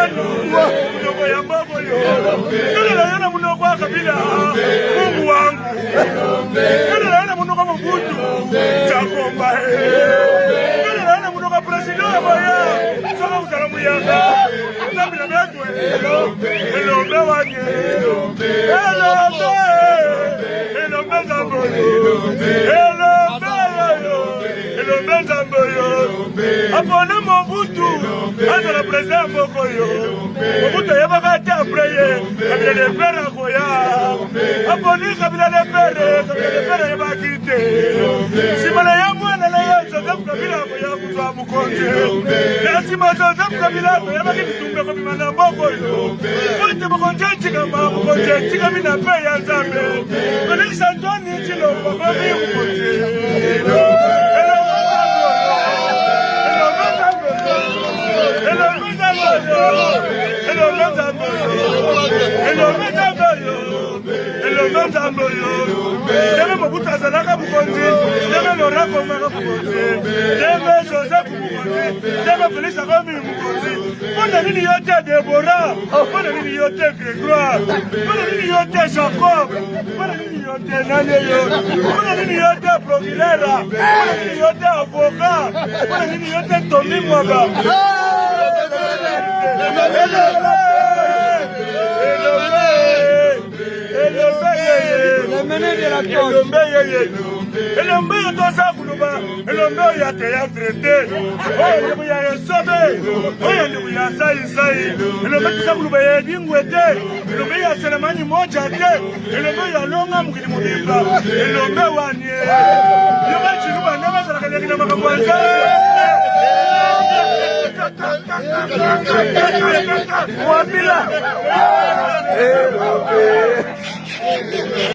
wenu munoko ya mboko yo ngelela yana munoko wa kabila Mungu wangu ngelela yana munoko Mobutu Chakomba ngelela yana munoko president ya soko usalamu yanga nabila betwe elombe wanye elombe zamboyo elombe zamboyo apone Mobutu anda la president Mokoyo Mobutu yabaka tapreye kabila le pere koya apone kabila le pere yabakite simala ya mwana na ya Joseph Kabila koya kuzwa mukonje nasima Joseph Kabila yabaki tumbe ko bimana Mokoyo kote mukonje chikama mukonje chikamina pe ya Nzambe Felix Antoine Tshilombo ko bi mukonje Deme Mobutu azalaka mukonzi, deme Laurent Komaka mukonzi, deme Joseph mukonzi, deme Félix Akomi mukonzi. Pona nini yote Deborah, pona nini yote Grégoire, pona nini yote Jacob, pona nini yote Naneyo, pona nini yote Procureur, pona nini yote avocat, pona nini yote Tomi Mwaba. Elombe yotosa kuluba, elombe yate ya traité. Oyo ya sobe, oyo ni ya sai. Elombe tosa kuluba ya dingwete, elombe ya selemani moja te, elombe ya longa mukini mubimba, elombe wanye. Yoba chiluba ndaba zala kanyakina makamwanza. Wapila.